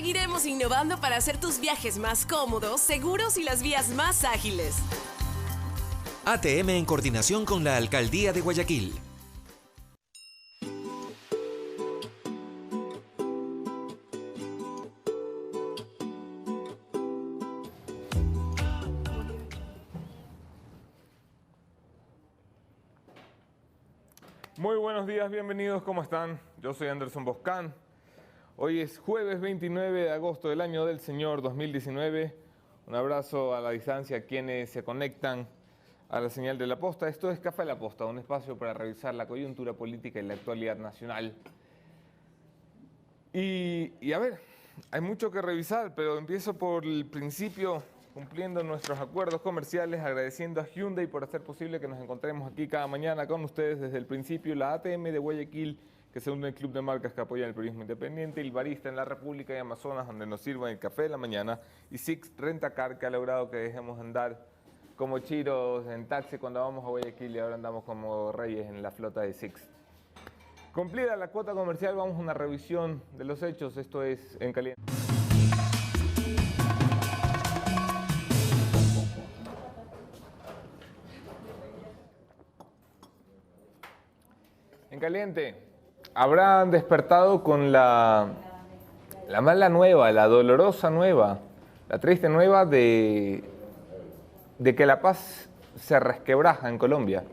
Seguiremos innovando para hacer tus viajes más cómodos, seguros y las vías más ágiles. ATM en coordinación con la Alcaldía de Guayaquil. Muy buenos días, bienvenidos, ¿cómo están? Yo soy Anderson Boscan. Hoy es jueves 29 de agosto del año del Señor 2019. Un abrazo a la distancia a quienes se conectan a la señal de La Posta. Esto es Café La Posta, un espacio para revisar la coyuntura política y la actualidad nacional. Y a ver, hay mucho que revisar, pero empiezo por el principio, cumpliendo nuestros acuerdos comerciales, agradeciendo a Hyundai por hacer posible que nos encontremos aquí cada mañana con ustedes desde el principio, la ATM de Guayaquil, que se une al club de marcas que apoyan el periodismo independiente, el Barista en la República y Amazonas, donde nos sirvan el café de la mañana, y Six Rentacar, que ha logrado que dejemos de andar como chiros en taxi cuando vamos a Guayaquil y ahora andamos como reyes en la flota de Six. Cumplida la cuota comercial, vamos a una revisión de los hechos. Esto es En Caliente. En Caliente, habrán despertado con la mala nueva, la dolorosa nueva, la triste nueva de que la paz se resquebraja en Colombia.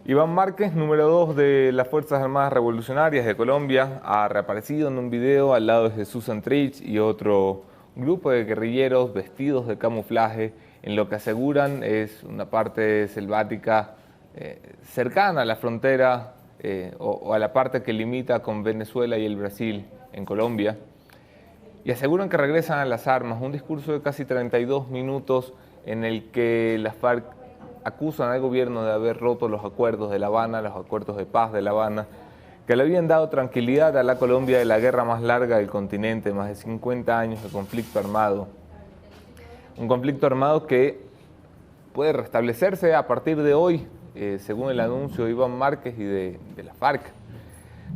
Iván Márquez, número 2 de las Fuerzas Armadas Revolucionarias de Colombia, ha reaparecido en un video al lado de Susan Trich y otro grupo de guerrilleros vestidos de camuflaje en lo que aseguran es una parte selvática cercana a la frontera o a la parte que limita con Venezuela y el Brasil en Colombia. Y aseguran que regresan a las armas, un discurso de casi 32 minutos en el que las FARC acusan al gobierno de haber roto los acuerdos de La Habana, los acuerdos de paz de La Habana, que le habían dado tranquilidad a la Colombia de la guerra más larga del continente, más de 50 años de conflicto armado. Un conflicto armado que puede restablecerse a partir de hoy, según el anuncio de Iván Márquez y de la FARC.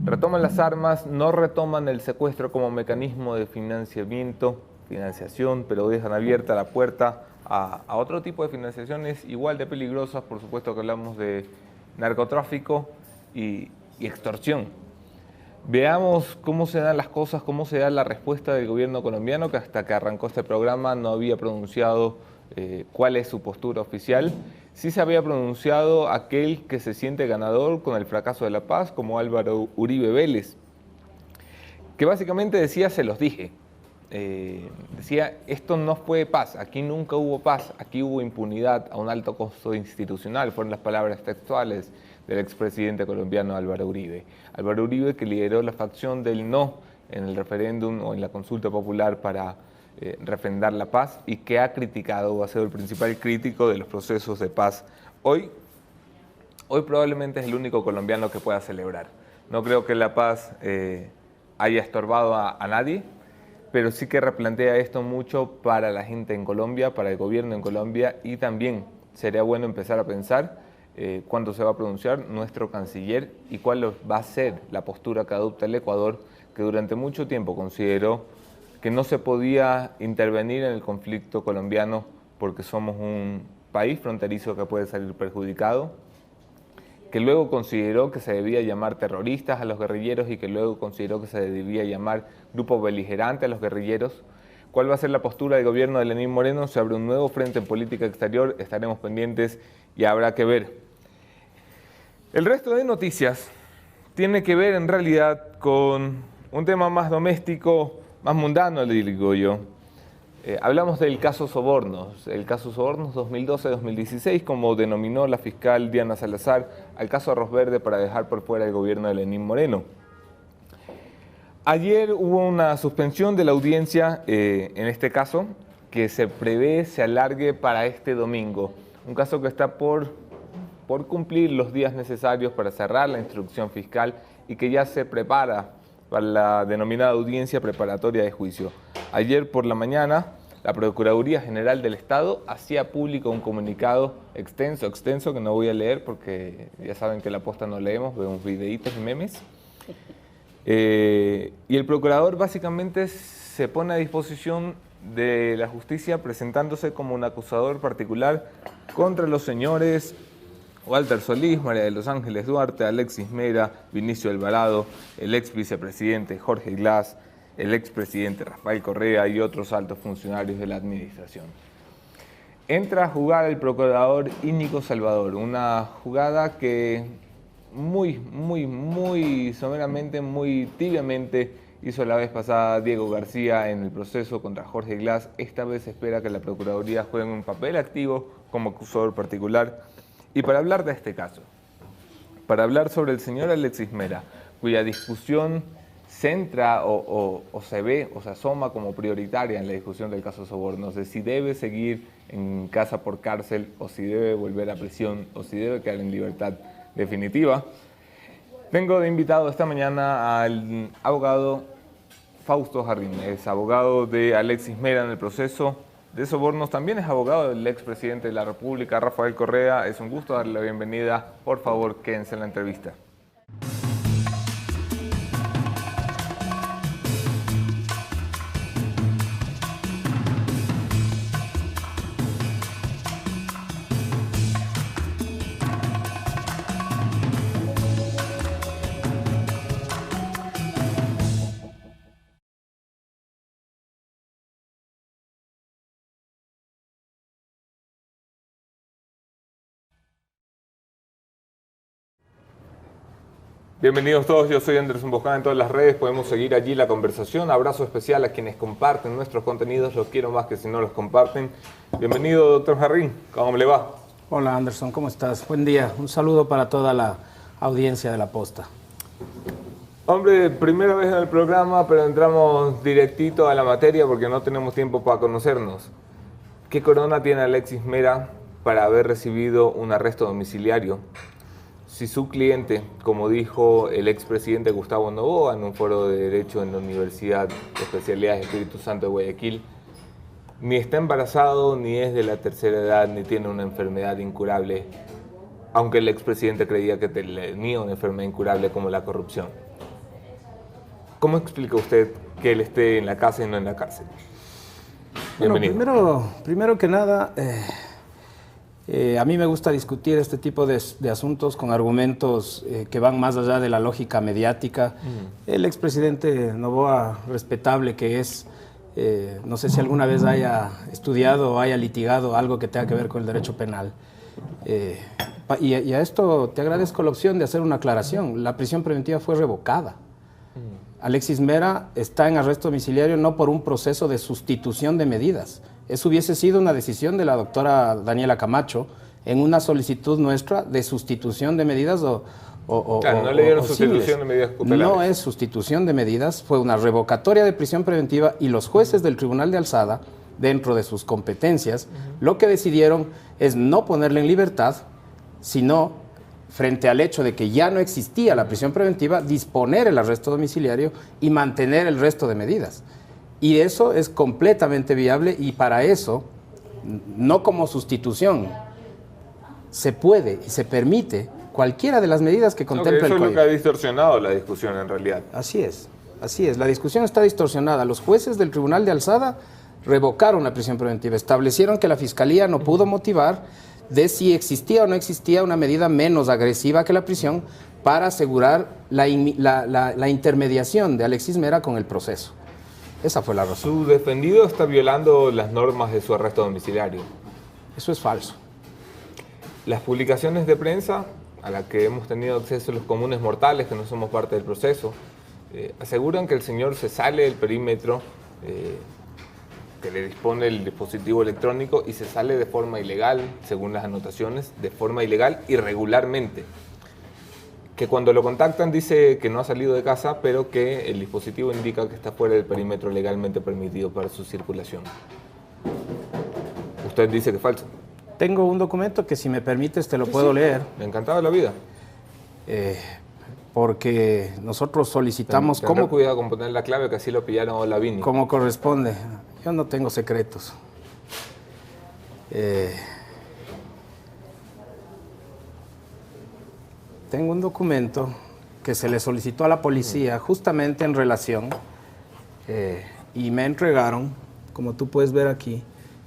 Retoman las armas, no retoman el secuestro como mecanismo de financiación, pero dejan abierta la puerta a otro tipo de financiaciones igual de peligrosas. Por supuesto que hablamos de narcotráfico y extorsión. Veamos cómo se dan las cosas, cómo se da la respuesta del gobierno colombiano, que hasta que arrancó este programa no había pronunciado cuál es su postura oficial. Sí se había pronunciado aquel que se siente ganador con el fracaso de la paz, como Álvaro Uribe Vélez, que básicamente decía, se los dije. Decía, esto no fue paz, aquí nunca hubo paz, aquí hubo impunidad a un alto costo institucional, fueron las palabras textuales del expresidente colombiano Álvaro Uribe. Álvaro Uribe, que lideró la facción del no en el referéndum o en la consulta popular para refrendar la paz y que ha criticado o ha sido el principal crítico de los procesos de paz. Hoy probablemente es el único colombiano que pueda celebrar. No creo que la paz haya estorbado a nadie, pero sí que replantea esto mucho para la gente en Colombia, para el gobierno en Colombia, y también sería bueno empezar a pensar cuándo se va a pronunciar nuestro canciller y cuál va a ser la postura que adopta el Ecuador, que durante mucho tiempo consideró que no se podía intervenir en el conflicto colombiano porque somos un país fronterizo que puede salir perjudicado, que luego consideró que se debía llamar terroristas a los guerrilleros y que luego consideró que se debía llamar grupo beligerante a los guerrilleros. ¿Cuál va a ser la postura del gobierno de Lenín Moreno? Se abre un nuevo frente en política exterior, estaremos pendientes y habrá que ver. El resto de noticias tiene que ver en realidad con un tema más doméstico, más mundano, le digo yo. Hablamos del caso Sobornos, el caso Sobornos 2012-2016, como denominó la fiscal Diana Salazar al caso Arroz Verde para dejar por fuera el gobierno de Lenín Moreno. Ayer hubo una suspensión de la audiencia en este caso, que se prevé se alargue para este domingo. Un caso que está por cumplir los días necesarios para cerrar la instrucción fiscal y que ya se prepara para la denominada audiencia preparatoria de juicio. Ayer por la mañana, la Procuraduría General del Estado hacía público un comunicado extenso, que no voy a leer porque ya saben que La Posta no leemos, vemos videitos y memes. Y el procurador básicamente se pone a disposición de la justicia presentándose como un acusador particular contra los señores Walter Solís, María de los Ángeles Duarte, Alexis Mera, Vinicio Alvarado, el ex vicepresidente Jorge Glass, el expresidente Rafael Correa y otros altos funcionarios de la administración. Entra a jugar el procurador Íñigo Salvador, una jugada que muy someramente, muy tibiamente hizo la vez pasada Diego García en el proceso contra Jorge Glass. Esta vez se espera que la Procuraduría juegue un papel activo como acusador particular. Y para hablar de este caso, para hablar sobre el señor Alexis Mera, cuya discusión centra o se ve o se asoma como prioritaria en la discusión del caso Sobornos, de si debe seguir en casa por cárcel o si debe volver a prisión o si debe quedar en libertad definitiva. Tengo de invitado esta mañana al abogado Fausto Jarrín, es abogado de Alexis Mera en el proceso de Sobornos, también es abogado del expresidente de la República, Rafael Correa. Es un gusto darle la bienvenida. Por favor, quédense en la entrevista. Bienvenidos todos, yo soy Anderson Boscán en todas las redes, podemos seguir allí la conversación. Abrazo especial a quienes comparten nuestros contenidos, los quiero más que si no los comparten. Bienvenido, doctor Jarrín, ¿cómo le va? Hola Anderson, ¿cómo estás? Buen día, un saludo para toda la audiencia de La Posta. Hombre, primera vez en el programa, pero entramos directito a la materia porque no tenemos tiempo para conocernos. ¿Qué corona tiene Alexis Mera para haber recibido un arresto domiciliario? Si su cliente, como dijo el expresidente Gustavo Noboa en un foro de Derecho en la Universidad de Especialidades Espíritu Santo de Guayaquil, ni está embarazado, ni es de la tercera edad, ni tiene una enfermedad incurable, aunque el expresidente creía que tenía una enfermedad incurable como la corrupción. ¿Cómo explica usted que él esté en la casa y no en la cárcel? Bienvenido. Bueno, primero que nada, a mí me gusta discutir este tipo de asuntos con argumentos que van más allá de la lógica mediática. El expresidente Noboa, respetable que es, no sé si alguna vez haya estudiado o haya litigado algo que tenga que ver con el derecho penal. Y a esto te agradezco la opción de hacer una aclaración. La prisión preventiva fue revocada. Alexis Mera está en arresto domiciliario no por un proceso de sustitución de medidas. Eso hubiese sido una decisión de la doctora Daniela Camacho en una solicitud nuestra de sustitución de medidas Claro, no le dieron sustitución de medidas cautelares. No es sustitución de medidas, fue una revocatoria de prisión preventiva y los jueces del Tribunal de Alzada, dentro de sus competencias, lo que decidieron es no ponerle en libertad, sino frente al hecho de que ya no existía la prisión preventiva, disponer el arresto domiciliario y mantener el resto de medidas. Y eso es completamente viable y para eso, no como sustitución, se puede y se permite cualquiera de las medidas que contempla el código. Eso es lo que ha distorsionado la discusión en realidad. Así es, la discusión está distorsionada. Los jueces del Tribunal de Alzada revocaron la prisión preventiva, establecieron que la Fiscalía no pudo motivar de si existía o no existía una medida menos agresiva que la prisión para asegurar la intermediación de Alexis Mera con el proceso. Esa fue la razón. Su defendido está violando las normas de su arresto domiciliario. Eso es falso. Las publicaciones de prensa a las que hemos tenido acceso los comunes mortales, que no somos parte del proceso, aseguran que el señor se sale del perímetro que le dispone el dispositivo electrónico y se sale de forma ilegal, según las anotaciones, de forma ilegal irregularmente. Que cuando lo contactan dice que no ha salido de casa, pero que el dispositivo indica que está fuera del perímetro legalmente permitido para su circulación. Usted dice que es falso. Tengo un documento que si me permites te lo puedo leer. Me encantaba la vida. Porque nosotros solicitamos... Tendrá cuidado con poner la clave, que así lo pillaron a Olavini. Como corresponde. Yo no tengo secretos. Tengo un documento que se le solicitó a la policía justamente en relación y me entregaron, como tú puedes ver aquí,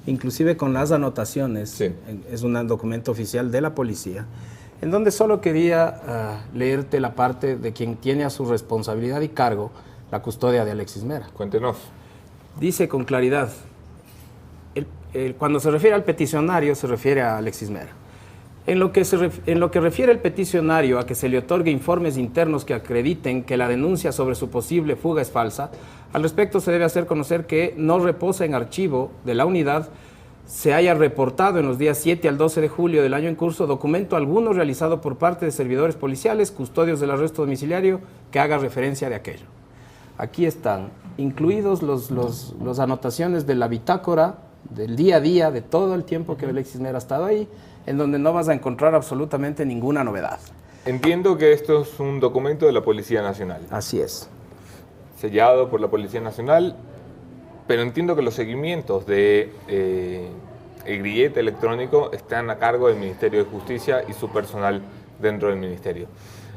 inclusive con las anotaciones, sí. Es un documento oficial de la policía, en donde solo quería leerte la parte de quien tiene a su responsabilidad y cargo la custodia de Alexis Mera. Cuéntenos. Dice con claridad, cuando se refiere al peticionario, se refiere a Alexis Mera. En lo que refiere el peticionario a que se le otorgue informes internos que acrediten que la denuncia sobre su posible fuga es falsa, al respecto se debe hacer conocer que no reposa en archivo de la unidad se haya reportado en los días 7 al 12 de julio del año en curso documento alguno realizado por parte de servidores policiales, custodios del arresto domiciliario, que haga referencia de aquello. Aquí están incluidos los anotaciones de la bitácora del día a día, de todo el tiempo que Alexis Mera ha estado ahí, en donde no vas a encontrar absolutamente ninguna novedad. Entiendo que esto es un documento de la Policía Nacional. Así es. Sellado por la Policía Nacional, pero entiendo que los seguimientos de el grillete electrónico están a cargo del Ministerio de Justicia y su personal dentro del Ministerio.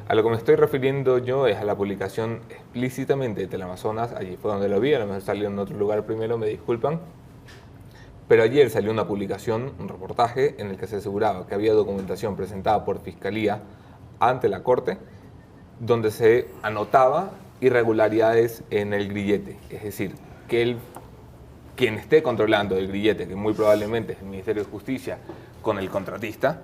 A lo que me estoy refiriendo yo es a la publicación explícitamente de Teleamazonas. Allí fue donde lo vi, a lo mejor salió en otro lugar primero, me disculpan. Pero ayer salió una publicación, un reportaje, en el que se aseguraba que había documentación presentada por Fiscalía ante la Corte, donde se anotaba irregularidades en el grillete. Es decir, que quien esté controlando el grillete, que muy probablemente es el Ministerio de Justicia con el contratista,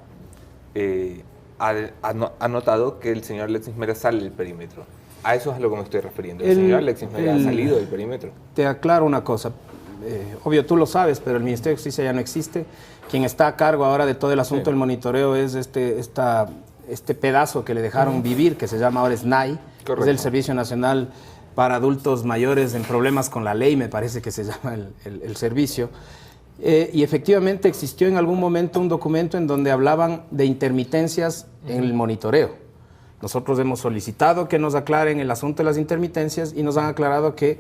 ha notado que el señor Alexis Mera sale del perímetro. A eso es a lo que me estoy refiriendo. El señor Alexis Mera ha salido del perímetro. Te aclaro una cosa. Obvio, tú lo sabes, pero el Ministerio de Justicia ya no existe. Quien está a cargo ahora de todo el asunto del monitoreo es este pedazo que le dejaron vivir, que se llama ahora SNAI, que es el Servicio Nacional para Adultos Mayores en Problemas con la Ley, me parece que se llama el servicio. Y efectivamente existió en algún momento un documento en donde hablaban de intermitencias en el monitoreo. Nosotros hemos solicitado que nos aclaren el asunto de las intermitencias y nos han aclarado que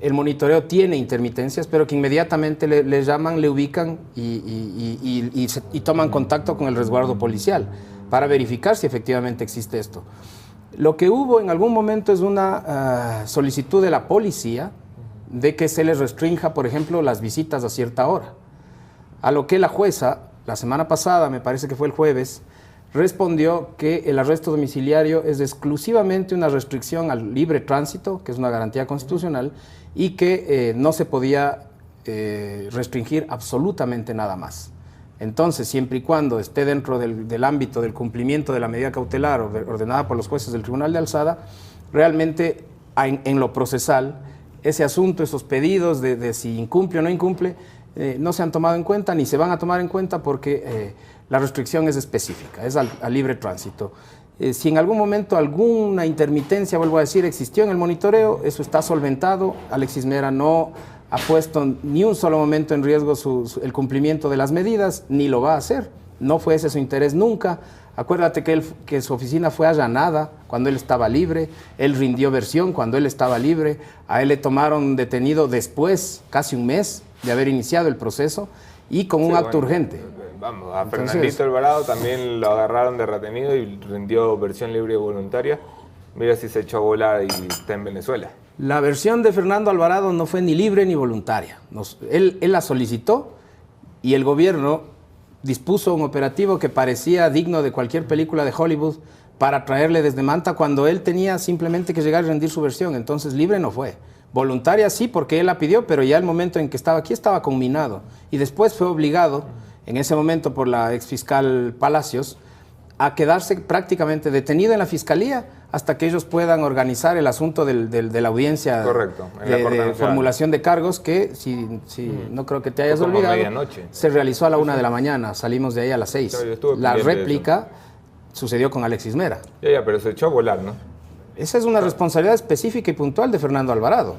el monitoreo tiene intermitencias, pero que inmediatamente le llaman, le ubican y toman contacto con el resguardo policial para verificar si efectivamente existe esto. Lo que hubo en algún momento es una solicitud de la policía de que se les restrinja, por ejemplo, las visitas a cierta hora. A lo que la jueza, la semana pasada, me parece que fue el jueves, respondió que el arresto domiciliario es exclusivamente una restricción al libre tránsito, que es una garantía constitucional, y que no se podía restringir absolutamente nada más. Entonces, siempre y cuando esté dentro del ámbito del cumplimiento de la medida cautelar ordenada por los jueces del Tribunal de Alzada, realmente en lo procesal, ese asunto, esos pedidos de si incumple o no incumple, no se han tomado en cuenta ni se van a tomar en cuenta porque la restricción es específica, es al libre tránsito. Si en algún momento alguna intermitencia, vuelvo a decir, existió en el monitoreo, eso está solventado. Alexis Mera no ha puesto ni un solo momento en riesgo el cumplimiento de las medidas, ni lo va a hacer. No fue ese su interés nunca. Acuérdate que su oficina fue allanada cuando él estaba libre, él rindió versión cuando él estaba libre, a él le tomaron detenido después, casi un mes de haber iniciado el proceso y con un acto urgente. Vamos, a Fernandito Alvarado también lo agarraron de retenido y rindió versión libre y voluntaria. Mira si se echó a volar y está en Venezuela. La versión de Fernando Alvarado no fue ni libre ni voluntaria. Él la solicitó y el gobierno dispuso un operativo que parecía digno de cualquier película de Hollywood para traerle desde Manta cuando él tenía simplemente que llegar y rendir su versión. Entonces libre no fue. Voluntaria sí, porque él la pidió, pero ya el momento en que estaba aquí estaba conminado. Y después fue obligado, en ese momento por la exfiscal Palacios, a quedarse prácticamente detenido en la fiscalía hasta que ellos puedan organizar el asunto de la audiencia. Correcto, de formulación de cargos que, si no creo que te hayas olvidado, se realizó a la 1 de la mañana, salimos de ahí a las 6. La réplica sucedió con Alexis Mera. Ya, pero se echó a volar, ¿no? Esa es una responsabilidad específica y puntual de Fernando Alvarado.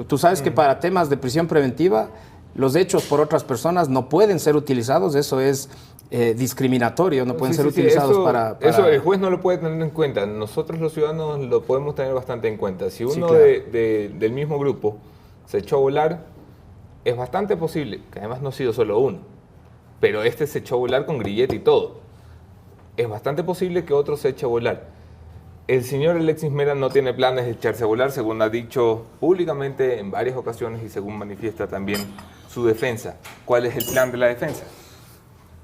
Tú sabes que para temas de prisión preventiva, los hechos por otras personas no pueden ser utilizados, eso es discriminatorio, no pueden ser utilizados para... Eso el juez no lo puede tener en cuenta, nosotros los ciudadanos lo podemos tener bastante en cuenta. Si uno del mismo grupo se echó a volar, es bastante posible, que además no ha sido solo uno, pero se echó a volar con grillete y todo. Es bastante posible que otro se eche a volar. El señor Alexis Mera no tiene planes de echarse a volar, según ha dicho públicamente en varias ocasiones y según manifiesta también su defensa. ¿Cuál es el plan de la defensa?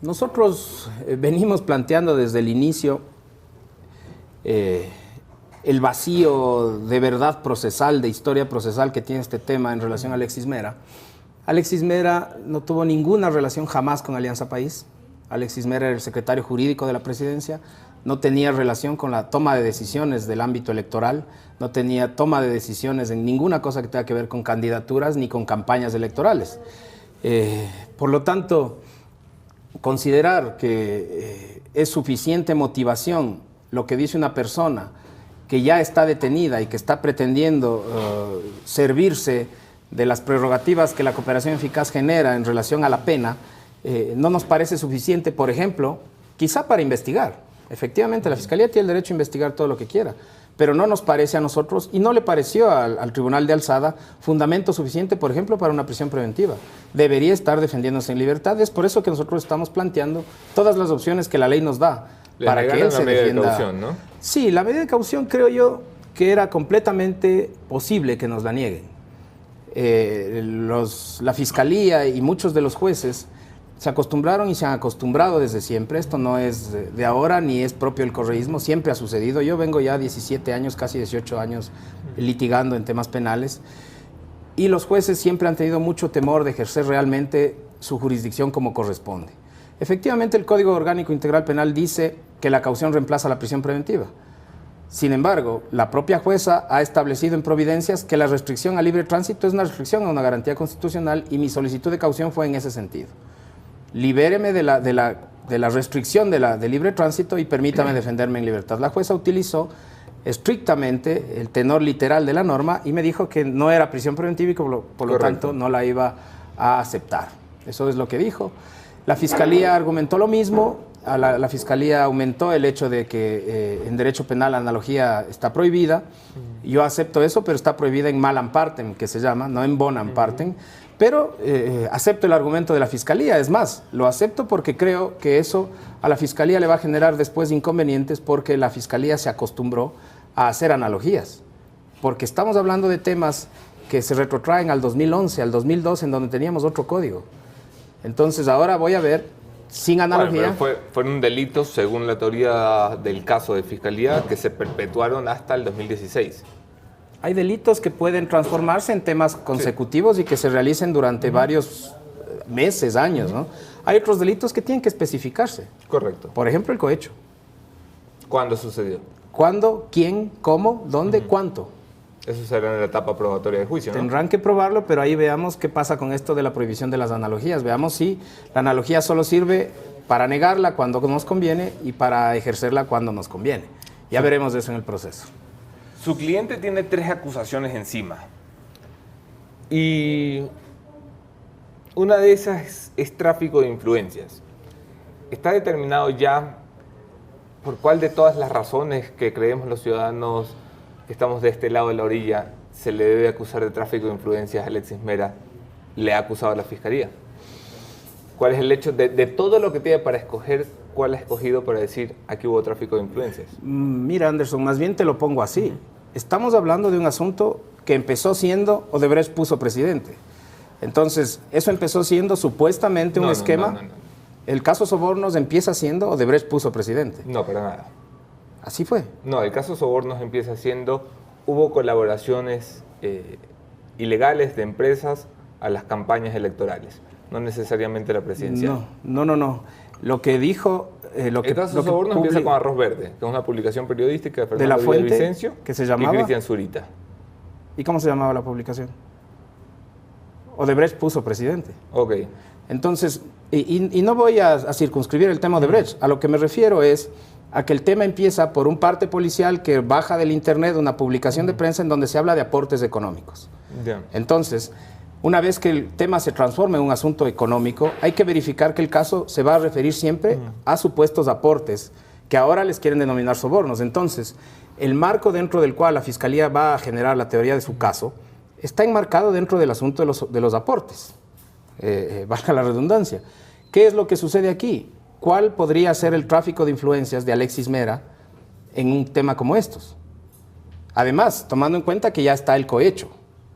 Nosotros venimos planteando desde el inicio el vacío de verdad procesal, de historia procesal que tiene este tema en relación a Alexis Mera. Alexis Mera no tuvo ninguna relación jamás con Alianza País. Alexis Mera era el secretario jurídico de la presidencia, no tenía relación con la toma de decisiones del ámbito electoral, no tenía toma de decisiones en ninguna cosa que tenga que ver con candidaturas ni con campañas electorales. Por lo tanto, considerar que es suficiente motivación lo que dice una persona que ya está detenida y que está pretendiendo servirse de las prerrogativas que la cooperación eficaz genera en relación a la pena, no nos parece suficiente, por ejemplo, quizá para investigar. Efectivamente, la Fiscalía tiene el derecho a investigar todo lo que quiera, pero no nos parece a nosotros, y no le pareció al Tribunal de Alzada, fundamento suficiente, por ejemplo, para una prisión preventiva. Debería estar defendiéndose en libertad. Es por eso que nosotros estamos planteando todas las opciones que la ley nos da para que él se defienda. La medida de caución, ¿no? Sí, la medida de caución creo yo que era completamente posible que nos la nieguen. La Fiscalía y muchos de los jueces se acostumbraron y se han acostumbrado desde siempre. Esto no es de ahora ni es propio del correísmo, siempre ha sucedido. Yo vengo ya 17 años, casi 18 años litigando en temas penales y los jueces siempre han tenido mucho temor de ejercer realmente su jurisdicción como corresponde. Efectivamente, el Código Orgánico Integral Penal dice que la caución reemplaza la prisión preventiva. Sin embargo, la propia jueza ha establecido en providencias que la restricción al libre tránsito es una restricción a una garantía constitucional y mi solicitud de caución fue en ese sentido. Libéreme de la restricción de libre tránsito y permítame defenderme en libertad. La jueza utilizó estrictamente el tenor literal de la norma y me dijo que no era prisión preventiva y por lo tanto no la iba a aceptar. Eso es lo que dijo. La Fiscalía argumentó lo mismo. La Fiscalía aumentó el hecho de que en derecho penal la analogía está prohibida. Yo acepto eso, pero está prohibida en malam partem, que se llama, no en bonam partem. Pero acepto el argumento de la Fiscalía. Es más, lo acepto porque creo que eso a la Fiscalía le va a generar después inconvenientes porque la Fiscalía se acostumbró a hacer analogías. Porque estamos hablando de temas que se retrotraen al 2011, al 2012, en donde teníamos otro código. Entonces ahora voy a ver, sin analogía... Bueno, pero fueron delitos, según la teoría del caso de Fiscalía, que se perpetuaron hasta el 2016. Hay delitos que pueden transformarse en temas consecutivos y que se realicen durante varios meses, años, ¿no? Hay otros delitos que tienen que especificarse. Correcto. Por ejemplo, el cohecho. ¿Cuándo sucedió? ¿Cuándo? ¿Quién? ¿Cómo? ¿Dónde? ¿Cuánto? Eso será en la etapa probatoria de juicio, ¿no? Tendrán que probarlo, pero ahí veamos qué pasa con esto de la prohibición de las analogías. Veamos si la analogía solo sirve para negarla cuando nos conviene y para ejercerla cuando nos conviene. Ya veremos eso en el proceso. Su cliente tiene 3 acusaciones encima y una de esas es tráfico de influencias. ¿Está determinado ya por cuál de todas las razones que creemos los ciudadanos que estamos de este lado de la orilla se le debe acusar de tráfico de influencias a Alexis Mera? ¿Le ha acusado a la Fiscalía? ¿Cuál es el hecho de todo lo que tiene para escoger? ¿Cuál ha escogido para decir aquí hubo tráfico de influencias? Mira, Anderson, más bien te lo pongo así. Estamos hablando de un asunto que empezó siendo Odebrecht puso presidente. Entonces, eso empezó siendo supuestamente un esquema. No. El caso Sobornos empieza siendo Odebrecht puso presidente. No, para nada. Así fue. No, el caso Sobornos empieza siendo hubo colaboraciones ilegales de empresas a las campañas electorales, no necesariamente la presidencial. No. Lo que dijo... el caso Sobornos empieza con Arroz Verde, que es una publicación periodística de Fernando de la Fuente, Villavicencio que se llamaba, y Cristian Zurita. ¿Y cómo se llamaba la publicación? Odebrecht puso presidente. Ok. Entonces, y no voy a circunscribir el tema de Odebrecht. A lo que me refiero es a que el tema empieza por un parte policial que baja del internet una publicación de prensa en donde se habla de aportes económicos. Yeah. Entonces, una vez que el tema se transforma en un asunto económico, hay que verificar que el caso se va a referir siempre a supuestos aportes, que ahora les quieren denominar sobornos. Entonces, el marco dentro del cual la Fiscalía va a generar la teoría de su caso está enmarcado dentro del asunto de los aportes. Valga la redundancia. ¿Qué es lo que sucede aquí? ¿Cuál podría ser el tráfico de influencias de Alexis Mera en un tema como estos. Además, tomando en cuenta que ya está el cohecho.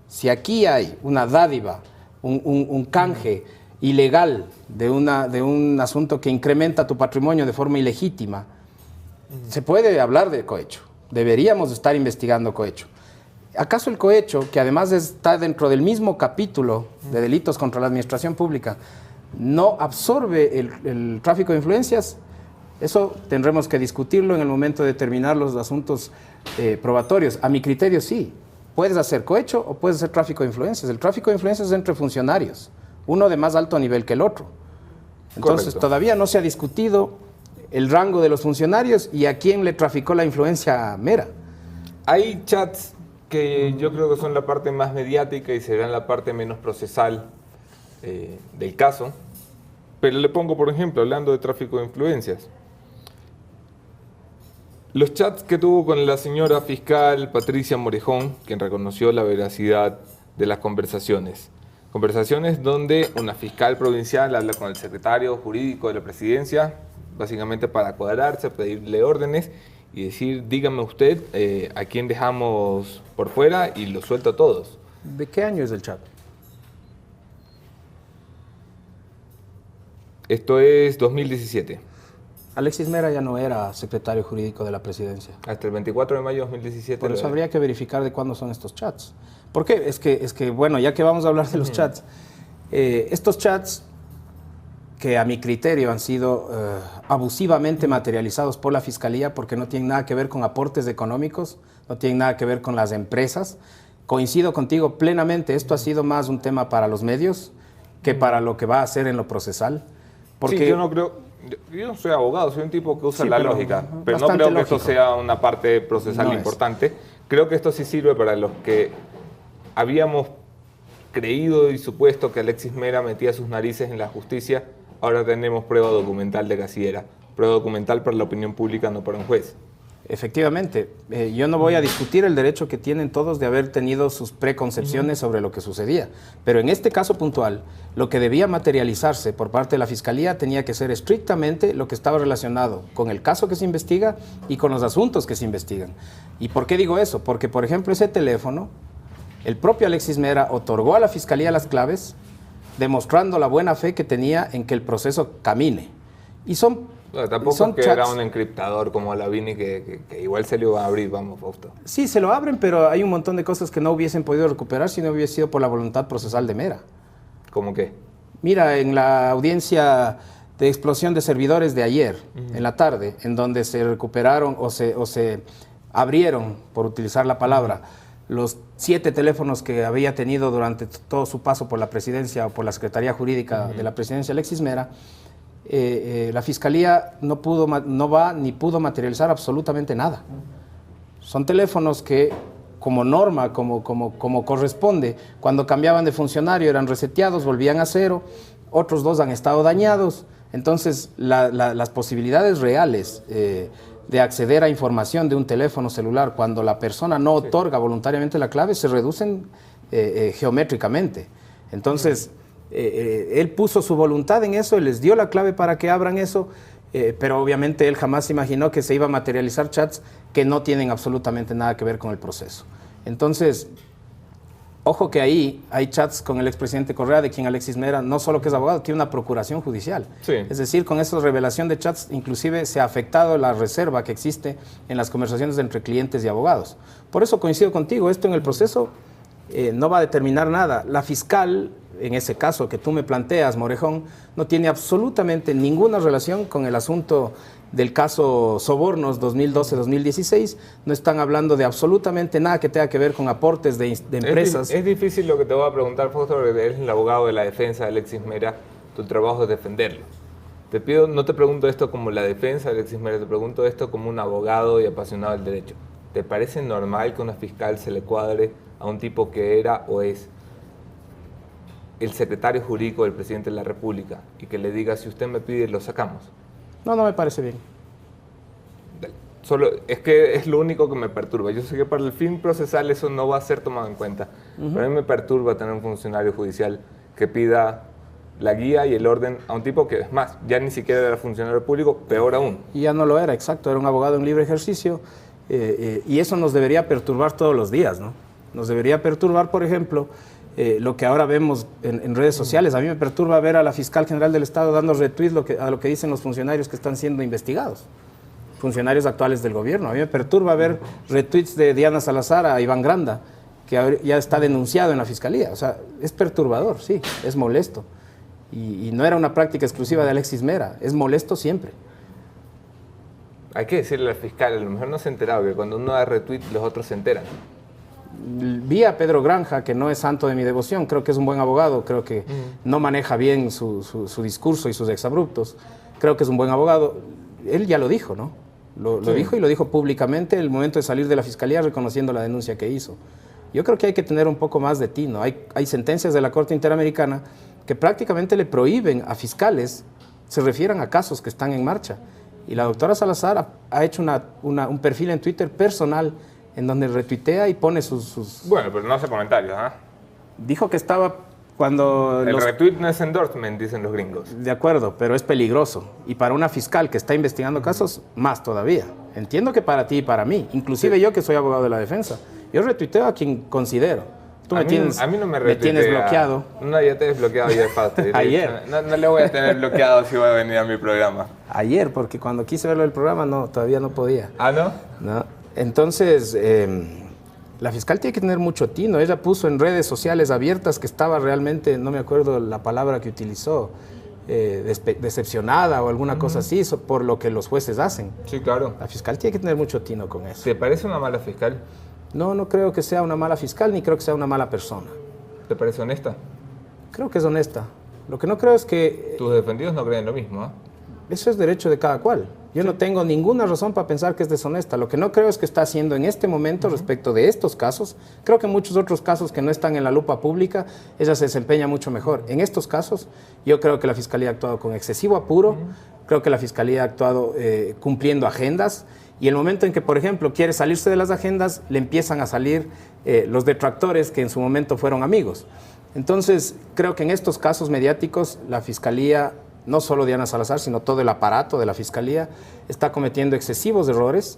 Si aquí hay una dádiva, un canje ilegal de un asunto que incrementa tu patrimonio de forma ilegítima, se puede hablar de cohecho. Deberíamos estar investigando cohecho. ¿Acaso el cohecho, que además está dentro del mismo capítulo de delitos contra la administración pública, no absorbe el tráfico de influencias? Eso tendremos que discutirlo en el momento de determinar los asuntos probatorios. A mi criterio, sí. Puedes hacer cohecho o puedes hacer tráfico de influencias. El tráfico de influencias es entre funcionarios, uno de más alto nivel que el otro. Entonces, correcto, todavía no se ha discutido el rango de los funcionarios y a quién le traficó la influencia mera. Hay chats que yo creo que son la parte más mediática y serán la parte menos procesal del caso. Pero le pongo, por ejemplo, hablando de tráfico de influencias, los chats que tuvo con la señora fiscal Patricia Morejón, quien reconoció la veracidad de las conversaciones. Conversaciones donde una fiscal provincial habla con el secretario jurídico de la presidencia, básicamente para cuadrarse, pedirle órdenes y decir, dígame usted a quién dejamos por fuera y lo suelto a todos. ¿De qué año es el chat? Esto es 2017. Alexis Mera ya no era secretario jurídico de la presidencia. Hasta el 24 de mayo de 2017. Por eso habría que verificar de cuándo son estos chats. ¿Por qué? Es que bueno, ya que vamos a hablar de los chats, estos chats que a mi criterio han sido abusivamente materializados por la Fiscalía porque no tienen nada que ver con aportes económicos, no tienen nada que ver con las empresas. Coincido contigo plenamente, esto ha sido más un tema para los medios que para lo que va a hacer en lo procesal. Porque sí, yo no creo, yo no soy abogado, soy un tipo que usa sí, la pero lógica, pero no creo que lógico. esto sea una parte procesal No importante. Creo que esto sí sirve para los que habíamos creído y supuesto que Alexis Mera metía sus narices en la justicia. Ahora tenemos prueba documental de que así era. Prueba documental para la opinión pública, no para un juez. Efectivamente, yo no voy a discutir el derecho que tienen todos de haber tenido sus preconcepciones sobre lo que sucedía, pero en este caso puntual, lo que debía materializarse por parte de la Fiscalía tenía que ser estrictamente lo que estaba relacionado con el caso que se investiga y con los asuntos que se investigan. ¿Y por qué digo eso? Porque, por ejemplo, ese teléfono, el propio Alexis Mera otorgó a la Fiscalía las claves, demostrando la buena fe que tenía en que el proceso camine. Y son tampoco son es que chats. era un encriptador como Lavini que igual se le iba a abrir, vamos, Fausto. Sí, se lo abren, pero hay un montón de cosas que no hubiesen podido recuperar si no hubiese sido por la voluntad procesal de Mera. ¿Cómo qué? Mira, en la audiencia de explosión de servidores de ayer, en la tarde, en donde se recuperaron o se abrieron, por utilizar la palabra, los 7 teléfonos que había tenido durante todo su paso por la presidencia o por la Secretaría Jurídica de la presidencia Alexis Mera, la Fiscalía no va ni pudo materializar absolutamente nada. Son teléfonos que, como norma, como corresponde, cuando cambiaban de funcionario eran reseteados, volvían a cero, otros 2 han estado dañados. Entonces, las posibilidades reales de acceder a información de un teléfono celular cuando la persona no otorga voluntariamente la clave se reducen geométricamente. Entonces, él puso su voluntad en eso, él les dio la clave para que abran eso, pero obviamente él jamás imaginó que se iba a materializar chats que no tienen absolutamente nada que ver con el proceso. Entonces, ojo que ahí hay chats con el expresidente Correa, de quien Alexis Mera, no solo que es abogado, tiene una procuración judicial. Sí. Es decir, con esa revelación de chats, inclusive se ha afectado la reserva que existe en las conversaciones entre clientes y abogados. Por eso coincido contigo, esto en el proceso no va a determinar nada. La fiscal, en ese caso que tú me planteas, Morejón, no tiene absolutamente ninguna relación con el asunto del caso Sobornos 2012-2016. No están hablando de absolutamente nada que tenga que ver con aportes de empresas. Es difícil lo que te voy a preguntar, Fausto, porque eres el abogado de la defensa de Alexis Mera. Tu trabajo es defenderlo. Te pido, no te pregunto esto como la defensa de Alexis Mera, te pregunto esto como un abogado y apasionado del derecho. ¿Te parece normal que a una fiscal se le cuadre a un tipo que era o es el secretario jurídico del presidente de la República y que le diga, si usted me pide, lo sacamos? No me parece bien. Solo, es que es lo único que me perturba. Yo sé que para el fin procesal eso no va a ser tomado en cuenta, pero a mí me perturba tener un funcionario judicial que pida la guía y el orden a un tipo que, es más, ya ni siquiera era funcionario público, peor aún. Y ya no lo era, exacto, era un abogado en libre ejercicio, y eso nos debería perturbar todos los días, ¿no? Nos debería perturbar, por ejemplo, lo que ahora vemos en redes sociales. A mí me perturba ver a la fiscal general del Estado dando retweets a lo que dicen los funcionarios que están siendo investigados, funcionarios actuales del gobierno. A mí me perturba ver retweets de Diana Salazar a Iván Granda, que ya está denunciado en la fiscalía. O sea, es perturbador, sí, es molesto. Y no era una práctica exclusiva de Alexis Mera, es molesto siempre. Hay que decirle al fiscal, a lo mejor no se ha enterado que cuando uno da retweet los otros se enteran. Vi a Pedro Granja, que no es santo de mi devoción, creo que es un buen abogado, creo que no maneja bien su discurso y sus exabruptos, creo que es un buen abogado. Él ya lo dijo, ¿no? Lo dijo, y lo dijo públicamente en el momento de salir de la fiscalía reconociendo la denuncia que hizo. Yo creo que hay que tener un poco más de tino. Hay sentencias de la Corte Interamericana que prácticamente le prohíben a fiscales se refieran a casos que están en marcha. Y la doctora Salazar ha hecho un perfil en Twitter personal en donde retuitea y pone sus... Bueno, pero no hace comentarios, ¿ah? Dijo que estaba cuando... El retweet no es endorsement, dicen los gringos. De acuerdo, pero es peligroso. Y para una fiscal que está investigando casos, más todavía. Entiendo que para ti y para mí, inclusive yo que soy abogado de la defensa, yo retuiteo a quien considero. Tú a mí no me tienes bloqueado. No, ya te he desbloqueado ayer, Fausto. Ayer. No le voy a tener bloqueado si voy a venir a mi programa. Ayer, porque cuando quise verlo del programa, todavía no podía. ¿Ah, no? No. Entonces, la fiscal tiene que tener mucho tino. Ella puso en redes sociales abiertas que estaba realmente, no me acuerdo la palabra que utilizó, decepcionada o alguna cosa así, por lo que los jueces hacen. Sí, claro. La fiscal tiene que tener mucho tino con eso. ¿Te parece una mala fiscal? No creo que sea una mala fiscal, ni creo que sea una mala persona. ¿Te parece honesta? Creo que es honesta. Lo que no creo es que... Tus defendidos no creen lo mismo, ¿ah? Eso es derecho de cada cual. Yo no tengo ninguna razón para pensar que es deshonesta. Lo que no creo es que está haciendo en este momento respecto de estos casos. Creo que en muchos otros casos que no están en la lupa pública, ella se desempeña mucho mejor. En estos casos, yo creo que la Fiscalía ha actuado con excesivo apuro. Creo que la Fiscalía ha actuado cumpliendo agendas. Y el momento en que, por ejemplo, quiere salirse de las agendas, le empiezan a salir los detractores que en su momento fueron amigos. Entonces, creo que en estos casos mediáticos, la Fiscalía, no solo Diana Salazar, sino todo el aparato de la Fiscalía, está cometiendo excesivos errores,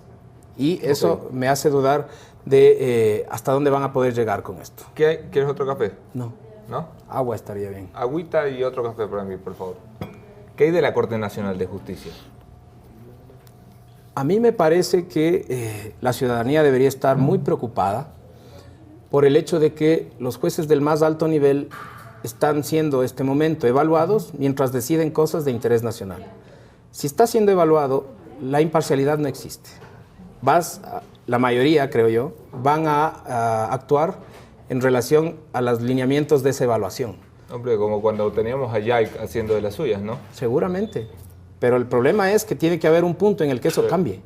y eso me hace dudar de hasta dónde van a poder llegar con esto. ¿Qué hay? ¿Quieres otro café? No. ¿No? Agua estaría bien. Agüita y otro café para mí, por favor. ¿Qué hay de la Corte Nacional de Justicia? A mí me parece que la ciudadanía debería estar muy preocupada por el hecho de que los jueces del más alto nivel están siendo este momento evaluados mientras deciden cosas de interés nacional. Si está siendo evaluado, la imparcialidad no existe. La mayoría, creo yo, van a actuar en relación a los lineamientos de esa evaluación. Hombre, como cuando teníamos a Yaik haciendo de las suyas, ¿no? Seguramente. Pero el problema es que tiene que haber un punto en el que eso cambie.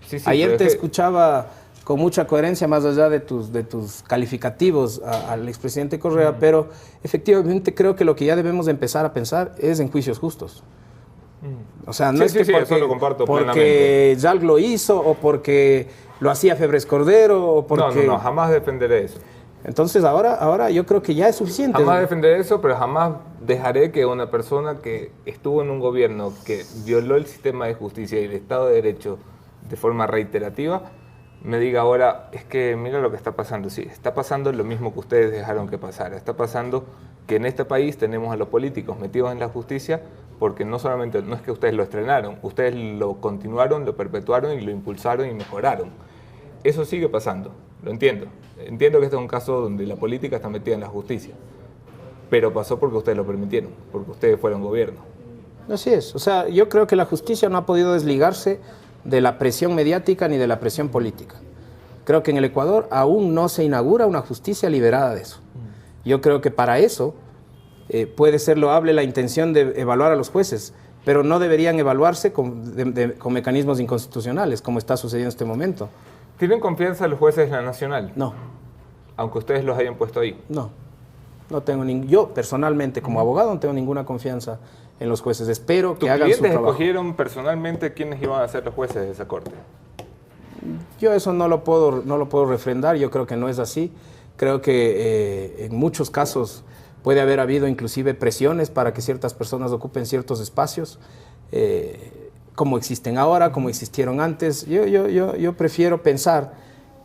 Sí, Ayer te escuchaba con mucha coherencia, más allá de tus calificativos al expresidente Correa, pero efectivamente creo que lo que ya debemos empezar a pensar es en juicios justos. O sea, no es que eso lo comparto porque plenamente. Jalg lo hizo o porque lo hacía Febres Cordero o porque... No, jamás defenderé eso. Entonces ahora yo creo que ya es suficiente. Jamás defenderé eso, pero jamás dejaré que una persona que estuvo en un gobierno que violó el sistema de justicia y el Estado de Derecho de forma reiterativa me diga ahora, es que mira lo que está pasando. Sí, está pasando lo mismo que ustedes dejaron que pasara. Está pasando que en este país tenemos a los políticos metidos en la justicia porque no solamente, no es que ustedes lo estrenaron, ustedes lo continuaron, lo perpetuaron y lo impulsaron y mejoraron. Eso sigue pasando, lo entiendo. Entiendo que este es un caso donde la política está metida en la justicia, pero pasó porque ustedes lo permitieron, porque ustedes fueron gobierno. Así es. O sea, yo creo que la justicia no ha podido desligarse de la presión mediática ni de la presión política. Creo que en el Ecuador aún no se inaugura una justicia liberada de eso. Yo creo que para eso puede ser loable la intención de evaluar a los jueces, pero no deberían evaluarse con mecanismos inconstitucionales, como está sucediendo en este momento. ¿Tienen confianza los jueces de la Nacional? No. Aunque ustedes los hayan puesto ahí. No tengo yo personalmente como abogado no tengo ninguna confianza en los jueces. Espero que hagan su trabajo. ¿Tus clientes escogieron personalmente quiénes iban a ser los jueces de esa corte? Yo eso no lo puedo refrendar. Yo creo que no es así. Creo que en muchos casos puede haber habido inclusive presiones para que ciertas personas ocupen ciertos espacios, como existen ahora, como existieron antes. Yo prefiero pensar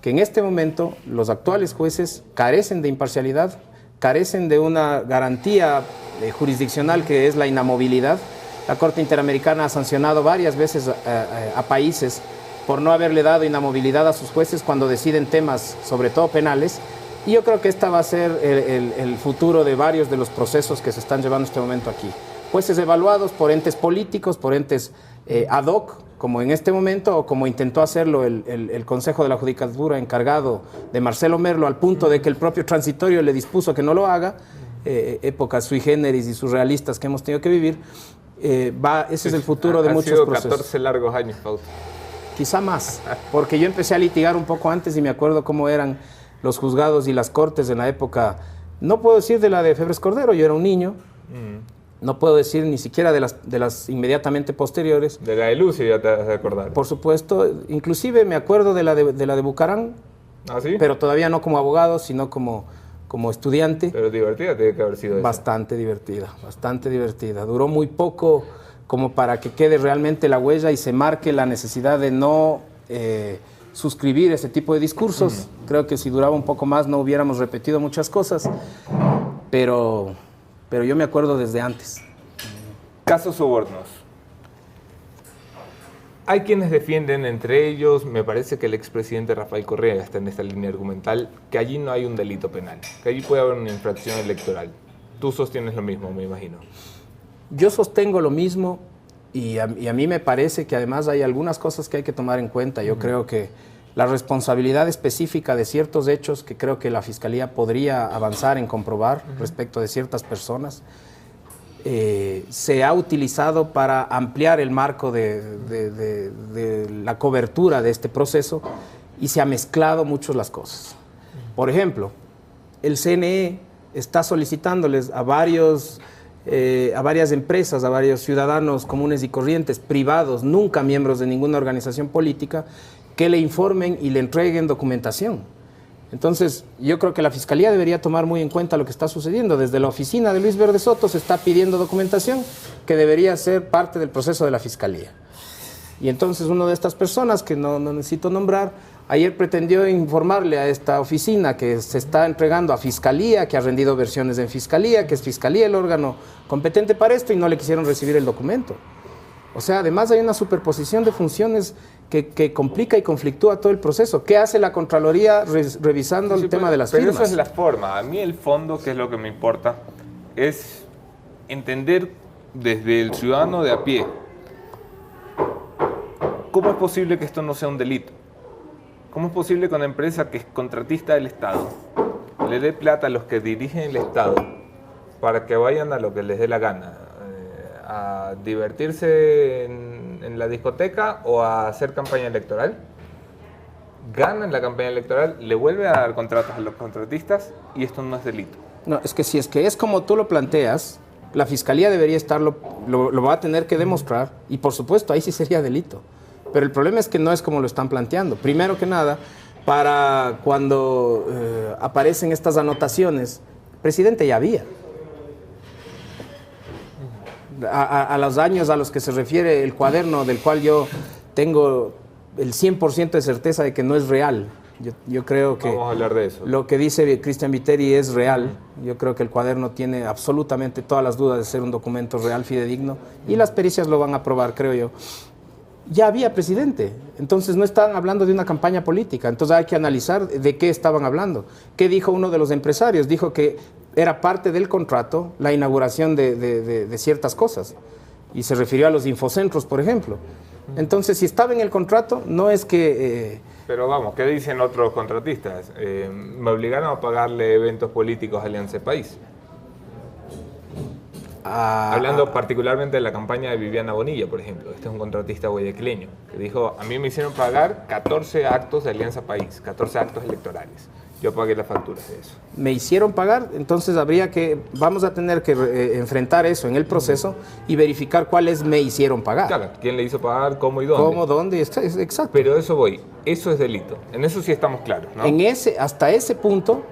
que en este momento los actuales jueces carecen de imparcialidad, carecen de una garantía jurisdiccional que es la inamovilidad. La Corte Interamericana ha sancionado varias veces a países por no haberle dado inamovilidad a sus jueces cuando deciden temas, sobre todo penales, y yo creo que esta va a ser el futuro de varios de los procesos que se están llevando en este momento aquí. Jueces evaluados por entes políticos, por entes ad hoc, como en este momento, o como intentó hacerlo el Consejo de la Judicatura encargado de Marcelo Merlo, al punto de que el propio transitorio le dispuso que no lo haga, épocas sui generis y surrealistas que hemos tenido que vivir. Ese es el futuro de muchos procesos. 14 largos años, Fausto. Quizá más, porque yo empecé a litigar un poco antes y me acuerdo cómo eran los juzgados y las cortes en la época. No puedo decir de la de Febres Cordero, yo era un niño. No puedo decir ni siquiera de las inmediatamente posteriores. De la de Lucio ya te vas a acordar. Por supuesto, inclusive me acuerdo de la de Bucarán. ¿Ah, sí? Pero todavía no como abogado, sino como estudiante. Pero divertida tiene que haber sido esa. Bastante divertida. Duró muy poco como para que quede realmente la huella y se marque la necesidad de no suscribir ese tipo de discursos. Creo que si duraba un poco más no hubiéramos repetido muchas cosas, pero yo me acuerdo desde antes. Casos sobornos. Hay quienes defienden, entre ellos, me parece que el expresidente Rafael Correa está en esta línea argumental, que allí no hay un delito penal, que allí puede haber una infracción electoral. Tú sostienes lo mismo, me imagino. Yo sostengo lo mismo y a mí me parece que además hay algunas cosas que hay que tomar en cuenta. Yo creo que la responsabilidad específica de ciertos hechos que creo que la Fiscalía podría avanzar en comprobar respecto de ciertas personas, se ha utilizado para ampliar el marco de la cobertura de este proceso y se ha mezclado mucho las cosas. Por ejemplo, el CNE está solicitándoles a varias empresas, a varios ciudadanos comunes y corrientes, privados, nunca miembros de ninguna organización política, que le informen y le entreguen documentación. Entonces, yo creo que la Fiscalía debería tomar muy en cuenta lo que está sucediendo. Desde la oficina de Luis Verde Soto se está pidiendo documentación que debería ser parte del proceso de la Fiscalía. Y entonces una de estas personas, que no necesito nombrar, ayer pretendió informarle a esta oficina que se está entregando a Fiscalía, que ha rendido versiones en Fiscalía, que es Fiscalía el órgano competente para esto, y no le quisieron recibir el documento. O sea, además hay una superposición de funciones que complica y conflictúa todo el proceso. ¿Qué hace la Contraloría revisando el tema de las firmas? Pero eso es la forma. A mí el fondo, que es lo que me importa, es entender desde el ciudadano de a pie cómo es posible que esto no sea un delito. ¿Cómo es posible que una empresa que es contratista del Estado le dé plata a los que dirigen el Estado para que vayan a lo que les dé la gana? ¿A divertirse en la discoteca o a hacer campaña electoral? Ganan la campaña electoral, le vuelve a dar contratos a los contratistas y esto no es delito. No, es que si es como tú lo planteas, la Fiscalía debería estarlo, lo va a tener que demostrar y por supuesto ahí sí sería delito. Pero el problema es que no es como lo están planteando. Primero que nada, para cuando aparecen estas anotaciones, el presidente ya había. A los años a los que se refiere el cuaderno, del cual yo tengo el 100% de certeza de que no es real. Yo creo que vamos a hablar de eso. Lo que dice Cristian Viteri es real. Yo creo que el cuaderno tiene absolutamente todas las dudas de ser un documento real, fidedigno, y las pericias lo van a probar, creo yo. Ya había presidente, entonces no estaban hablando de una campaña política, entonces hay que analizar de qué estaban hablando. ¿Qué dijo uno de los empresarios? Dijo que era parte del contrato la inauguración de ciertas cosas, y se refirió a los infocentros, por ejemplo. Entonces, si estaba en el contrato, no es que... Pero vamos, ¿qué dicen otros contratistas? Me obligaron a pagarle eventos políticos a Alianza País. Hablando particularmente de la campaña de Viviana Bonilla, por ejemplo. Este es un contratista guayaquileño que dijo, a mí me hicieron pagar 14 actos de Alianza País, 14 actos electorales. Yo pagué las facturas de eso. Me hicieron pagar, entonces vamos a tener que enfrentar eso en el proceso y verificar cuáles me hicieron pagar. Claro, quién le hizo pagar, cómo y dónde. Cómo, dónde, exacto. Pero eso voy, eso es delito. En eso sí estamos claros, ¿no? Hasta ese punto,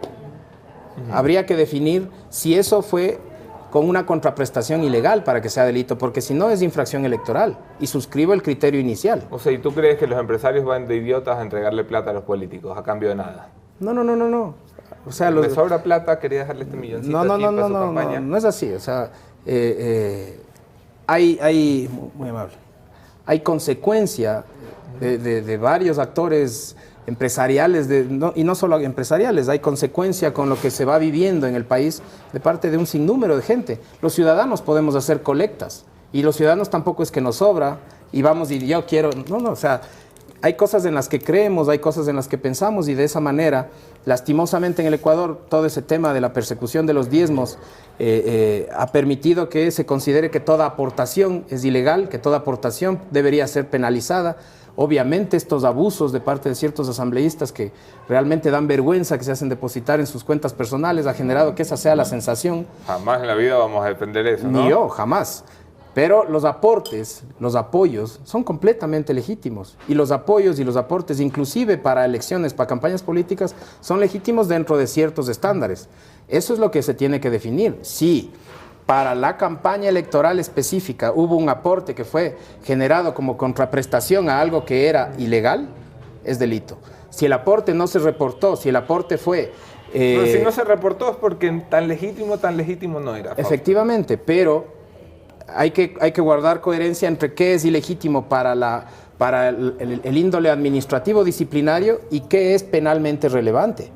Habría que definir si eso fue con una contraprestación ilegal para que sea delito, porque si no es infracción electoral, y suscribo el criterio inicial. O sea, ¿y tú crees que los empresarios van de idiotas a entregarle plata a los políticos a cambio de nada? No. O sea, me sobra plata, quería dejarle este milloncito aquí para su campaña. No es así. O sea, hay muy amable, hay consecuencia de varios actores empresariales, y no solo empresariales, hay consecuencia con lo que se va viviendo en el país de parte de un sinnúmero de gente. Los ciudadanos podemos hacer colectas, y los ciudadanos tampoco es que nos sobra, y vamos y yo quiero, o sea, hay cosas en las que creemos, hay cosas en las que pensamos, y de esa manera, lastimosamente en el Ecuador, todo ese tema de la persecución de los diezmos ha permitido que se considere que toda aportación es ilegal, que toda aportación debería ser penalizada. Obviamente estos abusos de parte de ciertos asambleístas que realmente dan vergüenza, que se hacen depositar en sus cuentas personales, ha generado que esa sea la sensación. Jamás en la vida vamos a defender eso, ¿no? Ni yo, jamás. Pero los aportes, los apoyos, son completamente legítimos. Y los apoyos y los aportes, inclusive para elecciones, para campañas políticas, son legítimos dentro de ciertos estándares. Eso es lo que se tiene que definir. Sí, para la campaña electoral específica hubo un aporte que fue generado como contraprestación a algo que era ilegal, es delito. Si el aporte no se reportó, si el aporte fue... Pero si no se reportó es porque tan legítimo no era. Efectivamente, pero hay que guardar coherencia entre qué es ilegítimo para el índole administrativo disciplinario y qué es penalmente relevante.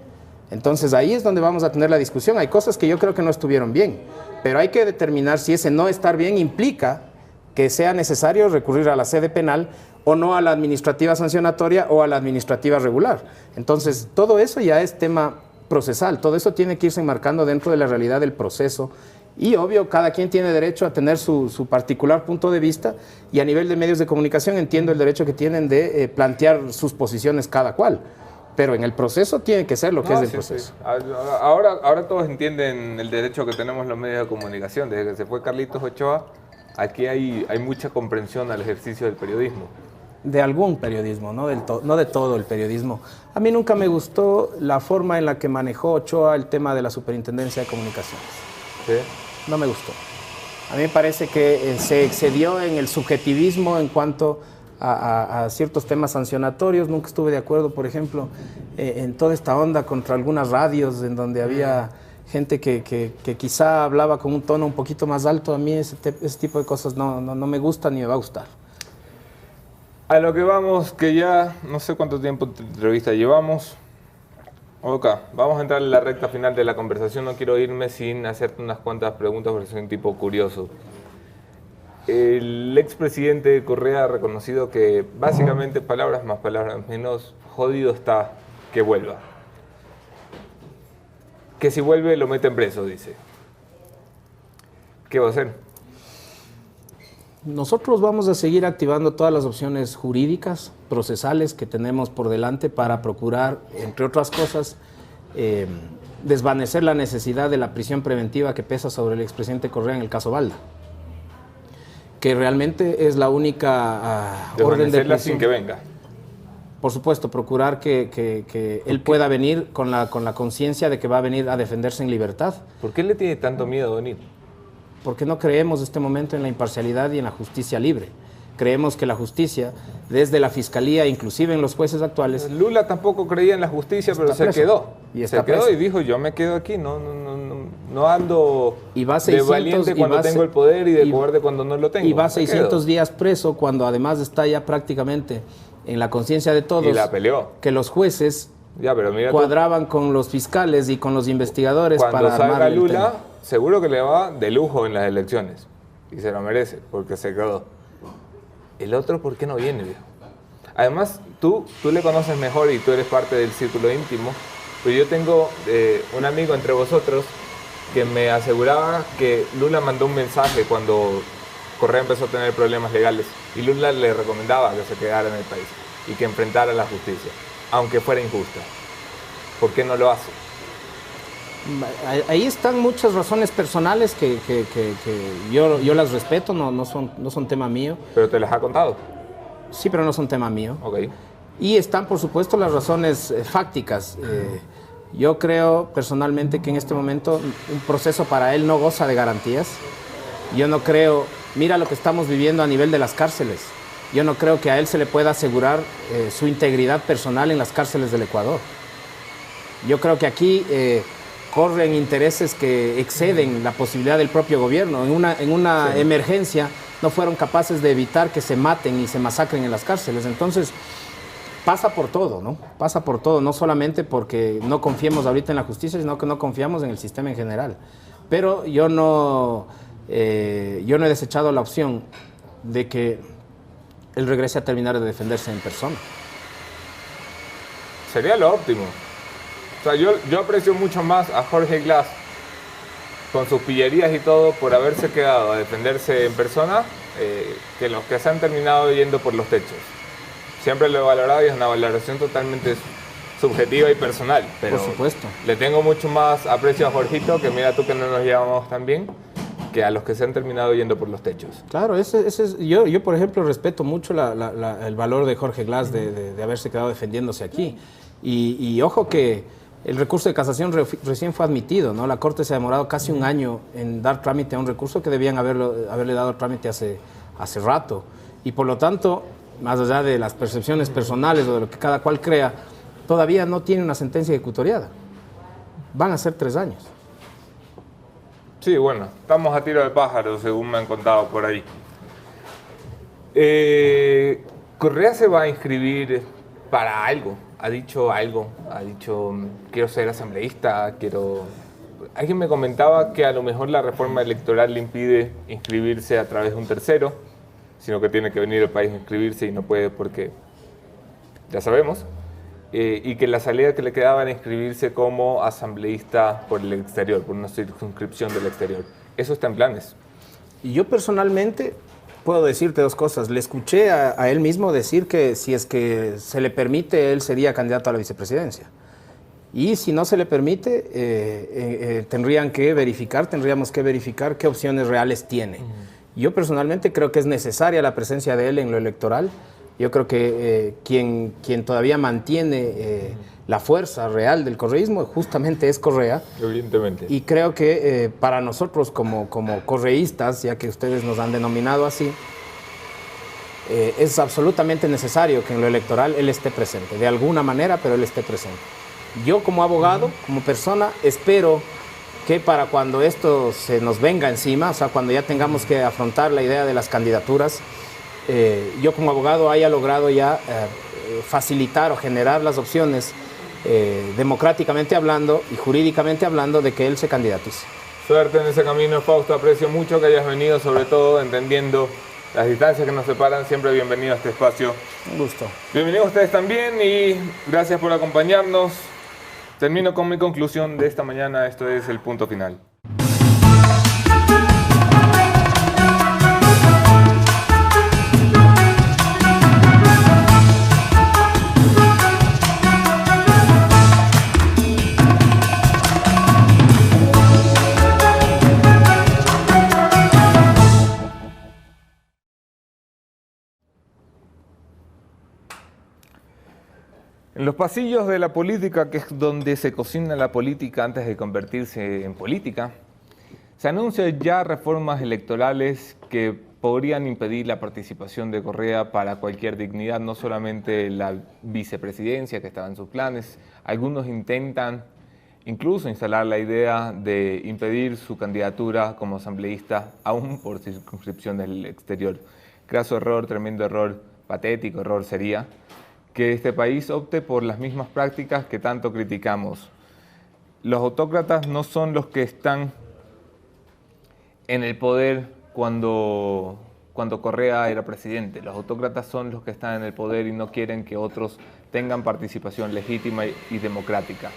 Entonces ahí es donde vamos a tener la discusión. Hay cosas que yo creo que no estuvieron bien, pero hay que determinar si ese no estar bien implica que sea necesario recurrir a la sede penal o no a la administrativa sancionatoria o a la administrativa regular. Entonces todo eso ya es tema procesal, todo eso tiene que irse enmarcando dentro de la realidad del proceso. Y obvio, cada quien tiene derecho a tener su particular punto de vista, y a nivel de medios de comunicación entiendo el derecho que tienen de plantear sus posiciones cada cual. Pero en el proceso tiene que ser lo que es el proceso. Sí. Ahora todos entienden el derecho que tenemos los medios de comunicación. Desde que se fue Carlitos Ochoa, aquí hay mucha comprensión al ejercicio del periodismo. De algún periodismo, no de todo el periodismo. A mí nunca me gustó la forma en la que manejó Ochoa el tema de la Superintendencia de Comunicaciones. ¿Sí? No me gustó. A mí me parece que se excedió en el subjetivismo en cuanto a ciertos temas sancionatorios. Nunca estuve de acuerdo, por ejemplo, en toda esta onda contra algunas radios en donde había gente que quizá hablaba con un tono un poquito más alto. A mí ese tipo de cosas no me gusta ni me va a gustar. A lo que vamos, que ya no sé cuánto tiempo de entrevista llevamos. Ok, vamos a entrar en la recta final de la conversación. No quiero irme sin hacerte unas cuantas preguntas porque soy un tipo curioso. El expresidente Correa ha reconocido que básicamente, palabras más, palabras menos, jodido está que vuelva. Que si vuelve lo meten preso, dice. ¿Qué va a hacer? Nosotros vamos a seguir activando todas las opciones jurídicas, procesales que tenemos por delante para procurar, entre otras cosas, desvanecer la necesidad de la prisión preventiva que pesa sobre el expresidente Correa en el caso Balda, que realmente es la única orden de prisión. Sin que venga. Por supuesto, procurar que él pueda venir con la conciencia de que va a venir a defenderse en libertad. ¿Por qué le tiene tanto miedo a venir? Porque no creemos en este momento en la imparcialidad y en la justicia libre. Creemos que la justicia, desde la Fiscalía, inclusive en los jueces actuales... Lula tampoco creía en la justicia, pero se quedó. Se quedó y dijo, yo me quedo aquí, no ando de valiente cuando tengo el poder y de cobarde cuando no lo tengo. Y va 600 días preso cuando además está ya prácticamente en la conciencia de todos. Y la peleó. Que los jueces pero mira cuadraban con los fiscales y con los investigadores para armar cuando salga el Lula, tema. seguro que le va de lujo en las elecciones. Y se lo merece, porque se quedó. El otro, ¿por qué no viene, viejo? Además, tú le conoces mejor y tú eres parte del círculo íntimo, pero yo tengo un amigo entre vosotros que me aseguraba que Lula mandó un mensaje cuando Correa empezó a tener problemas legales y Lula le recomendaba que se quedara en el país y que enfrentara la justicia, aunque fuera injusta. ¿Por qué no lo hace? Ahí están muchas razones personales que yo las respeto, no son tema mío. ¿Pero te las ha contado? Sí, pero no son tema mío. Ok. Y están, por supuesto, las razones fácticas. Yo creo personalmente que en este momento un proceso para él no goza de garantías. Yo no creo, mira lo que estamos viviendo a nivel de las cárceles. Yo no creo que a él se le pueda asegurar su integridad personal en las cárceles del Ecuador. Yo creo que aquí corren intereses que exceden la posibilidad del propio gobierno. En una emergencia no fueron capaces de evitar que se maten y se masacren en las cárceles. Entonces, pasa por todo, ¿no? Pasa por todo, no solamente porque no confiemos ahorita en la justicia, sino que no confiamos en el sistema en general. Pero yo no he desechado la opción de que él regrese a terminar de defenderse en persona. Sería lo óptimo. O sea, yo aprecio mucho más a Jorge Glass con sus pillerías y todo por haberse quedado a defenderse en persona que los que se han terminado yendo por los techos. Siempre lo he valorado y es una valoración totalmente subjetiva y personal. Pero por supuesto. Le tengo mucho más aprecio a Jorgito, que mira tú que no nos llevamos tan bien, que a los que se han terminado yendo por los techos. Claro, yo por ejemplo respeto mucho el valor de Jorge Glass de haberse quedado defendiéndose aquí. Y ojo que el recurso de casación recién fue admitido, ¿no? La Corte se ha demorado casi un año en dar trámite a un recurso que debían haberle dado trámite hace rato. Y por lo tanto, más allá de las percepciones personales o de lo que cada cual crea, todavía no tiene una sentencia ejecutoriada. Van a ser 3 años. Sí, bueno, estamos a tiro de pájaro, según me han contado por ahí. Correa se va a inscribir para algo. Ha dicho algo, quiero ser asambleísta, Alguien me comentaba que a lo mejor la reforma electoral le impide inscribirse a través de un tercero, sino que tiene que venir al país a inscribirse y no puede porque, ya sabemos, y que la salida que le quedaba era inscribirse como asambleísta por el exterior, por una circunscripción del exterior. Eso está en planes. Y yo personalmente puedo decirte 2 cosas. Le escuché a él mismo decir que si es que se le permite, él sería candidato a la vicepresidencia. Y si no se le permite, tendríamos que verificar qué opciones reales tiene. Yo personalmente creo que es necesaria la presencia de él en lo electoral. Yo creo que quien todavía mantiene la fuerza real del correísmo justamente es Correa. Evidentemente. Y creo que para nosotros como correístas, ya que ustedes nos han denominado así, es absolutamente necesario que en lo electoral él esté presente. De alguna manera, pero él esté presente. Yo como abogado, como persona, espero que para cuando esto se nos venga encima, o sea, cuando ya tengamos que afrontar la idea de las candidaturas, yo como abogado haya logrado ya facilitar o generar las opciones democráticamente hablando y jurídicamente hablando de que él se candidatice. Suerte en ese camino, Fausto. Aprecio mucho que hayas venido, sobre todo entendiendo las distancias que nos separan. Siempre bienvenido a este espacio. Un gusto. Bienvenidos ustedes también y gracias por acompañarnos. Termino con mi conclusión de esta mañana. Esto es el punto final. En los pasillos de la política, que es donde se cocina la política antes de convertirse en política, se anuncian ya reformas electorales que podrían impedir la participación de Correa para cualquier dignidad, no solamente la vicepresidencia que estaba en sus planes. Algunos intentan incluso instalar la idea de impedir su candidatura como asambleísta, aún por circunscripción del exterior. Graso error, tremendo error, patético error sería que este país opte por las mismas prácticas que tanto criticamos. Los autócratas no son los que están en el poder cuando Correa era presidente. Los autócratas son los que están en el poder y no quieren que otros tengan participación legítima y democrática.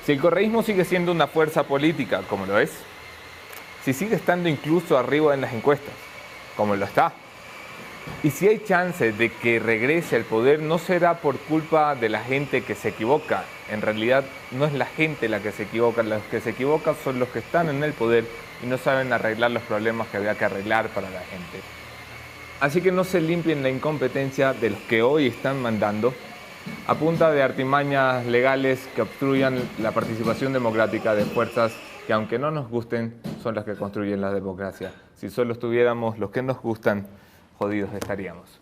Si el correísmo sigue siendo una fuerza política, como lo es, si sigue estando incluso arriba en las encuestas, como lo está, y si hay chance de que regrese al poder, no será por culpa de la gente que se equivoca. En realidad no es la gente la que se equivoca, los que se equivocan son los que están en el poder y no saben arreglar los problemas que había que arreglar para la gente. Así que no se limpien la incompetencia de los que hoy están mandando a punta de artimañas legales que obstruyan la participación democrática de fuerzas que, aunque no nos gusten, son las que construyen la democracia. Si solo estuviéramos los que nos gustan, jodidos estaríamos.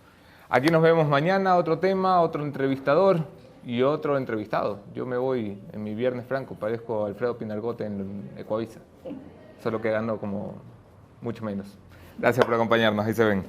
Aquí nos vemos mañana, otro tema, otro entrevistador y otro entrevistado. Yo me voy en mi Viernes Franco, parezco Alfredo Pinargote en Ecuavisa, solo que gano como mucho menos. Gracias por acompañarnos, ahí se ven.